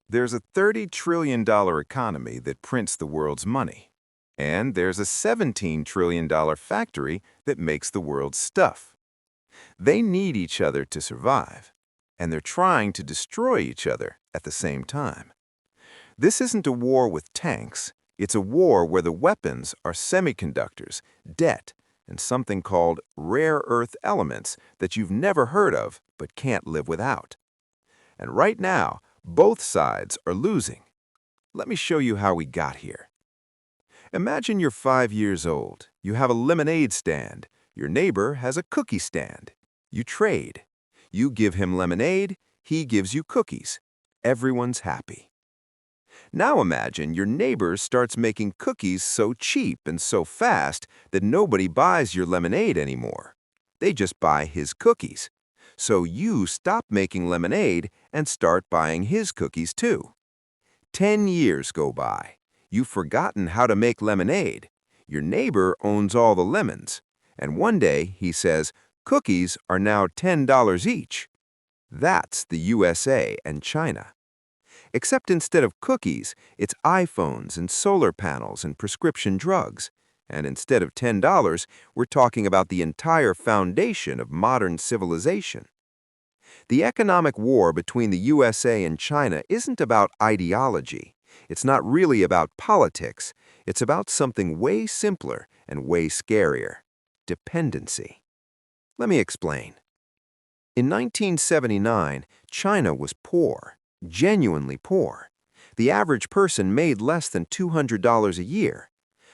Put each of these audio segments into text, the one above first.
There's a $30 trillion economy that prints the world's money. And there's a $17 trillion factory that makes the world's stuff. They need each other to survive, and they're trying to destroy each other at the same time. This isn't a war with tanks. It's a war where the weapons are semiconductors, debt, and something called rare earth elements that you've never heard of but can't live without. And right now, both sides are losing. Let me show you how we got here. Imagine you're 5 years old. You have a lemonade stand. Your neighbor has a cookie stand. You trade. You give him lemonade, he gives you cookies. Everyone's happy. Now imagine your neighbor starts making cookies so cheap and so fast that nobody buys your lemonade anymore. They just buy his cookies. So you stop making lemonade and start buying his cookies too. 10 years go by. You've forgotten how to make lemonade. Your neighbor owns all the lemons. And one day he says, cookies are now $10 each. That's the USA and China. Except instead of cookies, it's iPhones and solar panels and prescription drugs. And instead of $10, we're talking about the entire foundation of modern civilization. The economic war between the USA and China isn't about ideology. It's not really about politics. It's about something way simpler and way scarier: dependency. Let me explain. In 1979, China was poor, genuinely poor. The average person made less than $200 a year.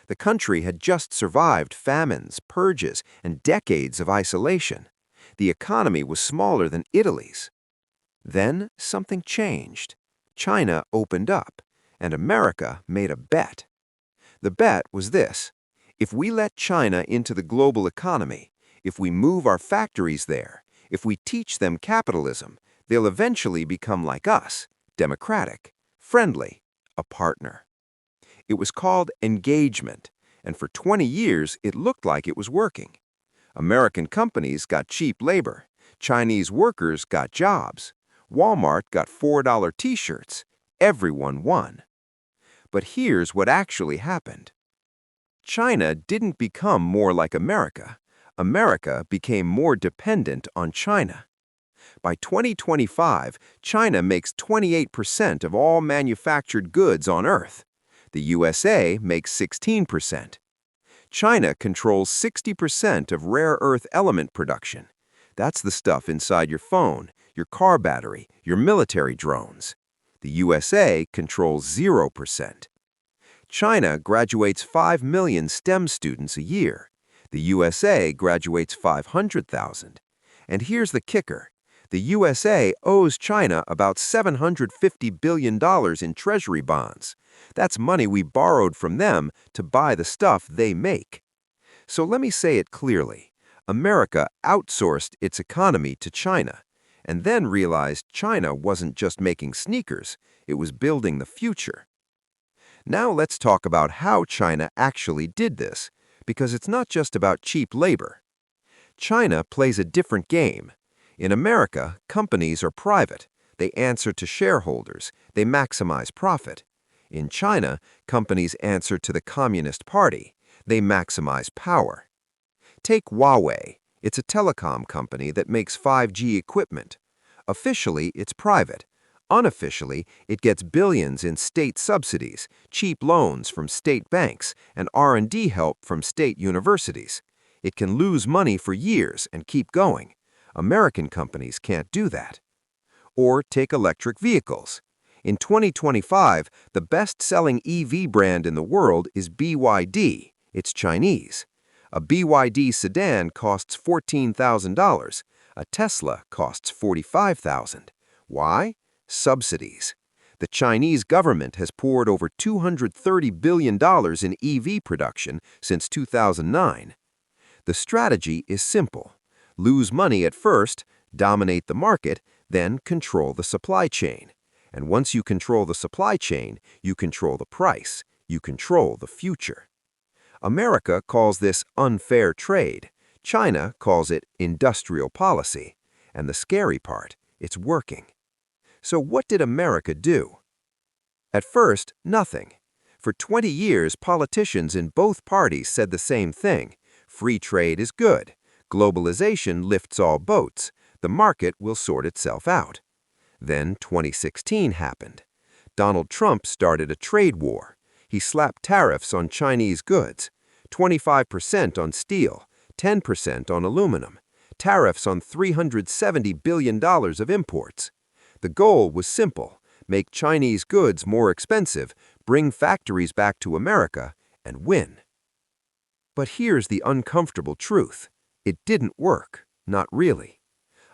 The country had just survived famines, purges, and decades of isolation. The economy was smaller than Italy's. Then something changed. China opened up, and America made a bet. The bet was this: if we let China into the global economy, if we move our factories there, if we teach them capitalism, they'll eventually become like us, democratic, friendly, a partner. It was called engagement, and for 20 years it looked like it was working. American companies got cheap labor. Chinese workers got jobs. Walmart got $4 t-shirts. Everyone won. But here's what actually happened. China didn't become more like America. America became more dependent on China. By 2025, China makes 28% of all manufactured goods on Earth. The USA makes 16%. China controls 60% of rare earth element production. That's the stuff inside your phone, your car battery, your military drones. The USA controls 0%. China graduates 5 million STEM students a year. The USA graduates 500,000. And here's the kicker. The USA owes China about $750 billion in treasury bonds. That's money we borrowed from them to buy the stuff they make. So let me say it clearly. America outsourced its economy to China, and then realized China wasn't just making sneakers, it was building the future. Now let's talk about how China actually did this, because it's not just about cheap labor. China plays a different game. In America, companies are private. They answer to shareholders. They maximize profit. In China, companies answer to the Communist Party. They maximize power. Take Huawei. It's a telecom company that makes 5G equipment. Officially, it's private. Unofficially, it gets billions in state subsidies, cheap loans from state banks, and R&D help from state universities. It can lose money for years and keep going. American companies can't do that. Or take electric vehicles. In 2025, the best-selling EV brand in the world is BYD. It's Chinese. A BYD sedan costs $14,000. A Tesla costs $45,000. Why? Subsidies. The Chinese government has poured over $230 billion in EV production since 2009. The strategy is simple. Lose money at first, dominate the market, then control the supply chain. And once you control the supply chain, you control the price, you control the future. America calls this unfair trade. China calls it industrial policy. And the scary part, it's working. So what did America do? At first, nothing. For 20 years, politicians in both parties said the same thing. Free trade is good. Globalization lifts all boats. The market will sort itself out. Then 2016 happened. Donald Trump started a trade war. He slapped tariffs on Chinese goods, 25% on steel, 10% on aluminum, tariffs on $370 billion of imports. The goal was simple: make Chinese goods more expensive, bring factories back to America, and win. But here's the uncomfortable truth. It didn't work, not really.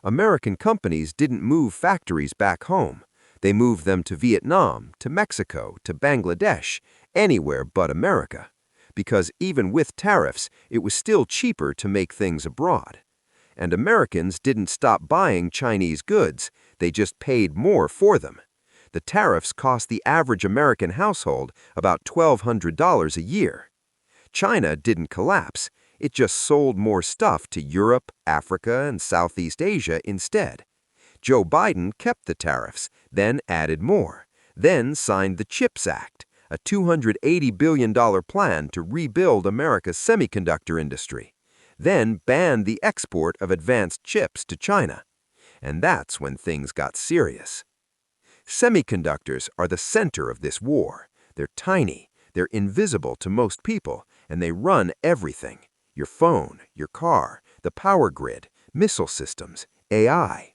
American companies didn't move factories back home. They moved them to Vietnam, to Mexico, to Bangladesh, anywhere but America. Because even with tariffs, it was still cheaper to make things abroad. And Americans didn't stop buying Chinese goods, they just paid more for them. The tariffs cost the average American household about $1,200 a year. China didn't collapse, it just sold more stuff to Europe, Africa, and Southeast Asia instead. Joe Biden kept the tariffs, then added more, then signed the CHIPS Act, a $280 billion plan to rebuild America's semiconductor industry, then banned the export of advanced chips to China. And that's when things got serious. Semiconductors are the center of this war. They're tiny, they're invisible to most people, and they run everything: your phone, your car, the power grid, missile systems, AI.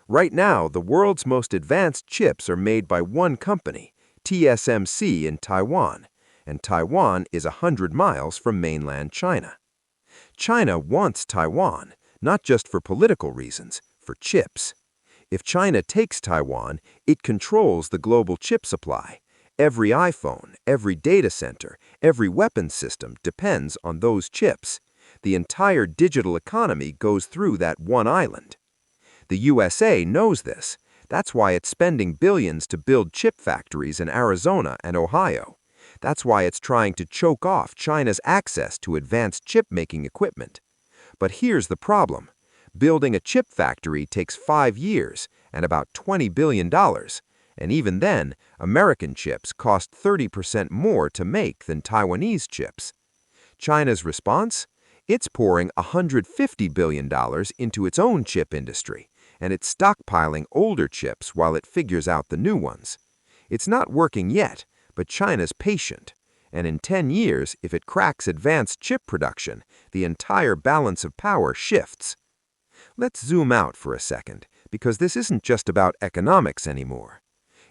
Right now, the world's most advanced chips are made by one company, TSMC in Taiwan, and Taiwan is 100 miles from mainland China. China wants Taiwan, not just for political reasons, for chips. If China takes Taiwan, it controls the global chip supply. Every iPhone, every data center, every weapons system depends on those chips. The entire digital economy goes through that one island. The USA knows this. That's why it's spending billions to build chip factories in Arizona and Ohio. That's why it's trying to choke off China's access to advanced chip-making equipment. But here's the problem. Building a chip factory takes 5 years and about $20 billion. And even then, American chips cost 30% more to make than Taiwanese chips. China's response? It's pouring $150 billion into its own chip industry, and it's stockpiling older chips while it figures out the new ones. It's not working yet, but China's patient. And in 10 years, if it cracks advanced chip production, the entire balance of power shifts. Let's zoom out for a second, because this isn't just about economics anymore.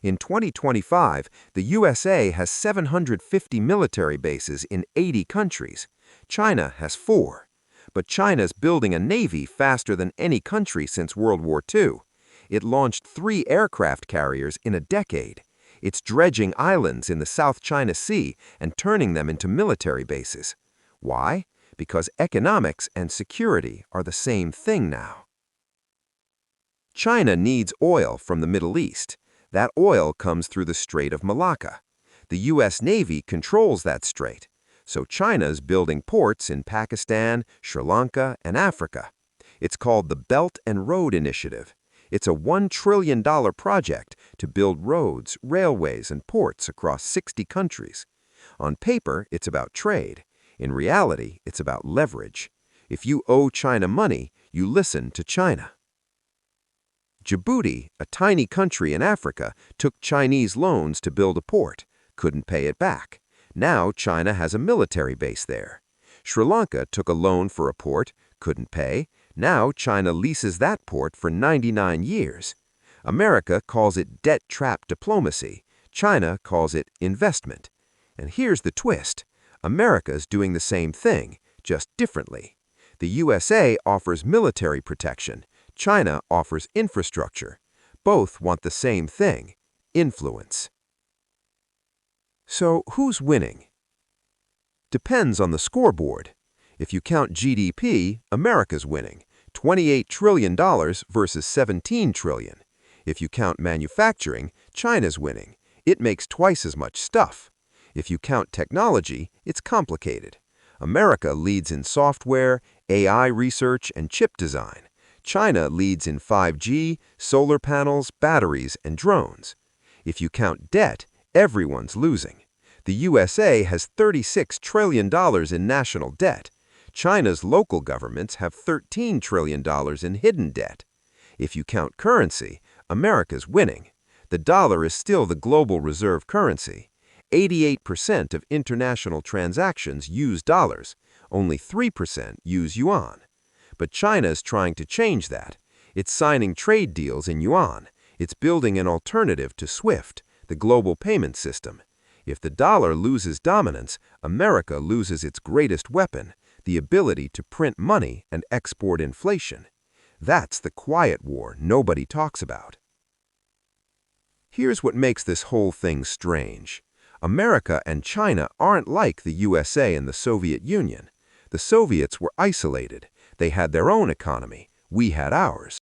In 2025, the USA has 750 military bases in 80 countries. China has 4. But China's building a navy faster than any country since World War II. It launched 3 aircraft carriers in a decade. It's dredging islands in the South China Sea and turning them into military bases. Why? Because economics and security are the same thing now. China needs oil from the Middle East. That oil comes through the Strait of Malacca. The U.S. Navy controls that strait. So China's building ports in Pakistan, Sri Lanka, and Africa. It's called the Belt and Road Initiative. It's a $1 trillion project to build roads, railways, and ports across 60 countries. On paper, it's about trade. In reality, it's about leverage. If you owe China money, you listen to China. Djibouti, a tiny country in Africa, took Chinese loans to build a port, couldn't pay it back. Now China has a military base there. Sri Lanka took a loan for a port, couldn't pay. Now China leases that port for 99 years. America calls it debt trap diplomacy. China calls it investment. And here's the twist. America's doing the same thing, just differently. The USA offers military protection. China offers infrastructure. Both want the same thing: influence. So who's winning? Depends on the scoreboard. If you count GDP, America's winning, $28 trillion versus $17 trillion. If you count manufacturing, China's winning. It makes twice as much stuff. If you count technology, it's complicated. America leads in software, AI research, and chip design. China leads in 5G, solar panels, batteries, and drones. If you count debt, Everyone's losing. The USA has $36 trillion in national debt. China's local governments have $13 trillion in hidden debt. If you count currency, America's winning. The dollar is still the global reserve currency. 88% of international transactions use dollars. Only 3% use yuan. But China is trying to change that. It's signing trade deals in yuan. It's building an alternative to SWIFT, the global payment system. If the dollar loses dominance, America loses its greatest weapon, the ability to print money and export inflation. That's the quiet war nobody talks about. Here's what makes this whole thing strange. America and China aren't like the USA and the Soviet Union. The Soviets were isolated. They had their own economy. We had ours.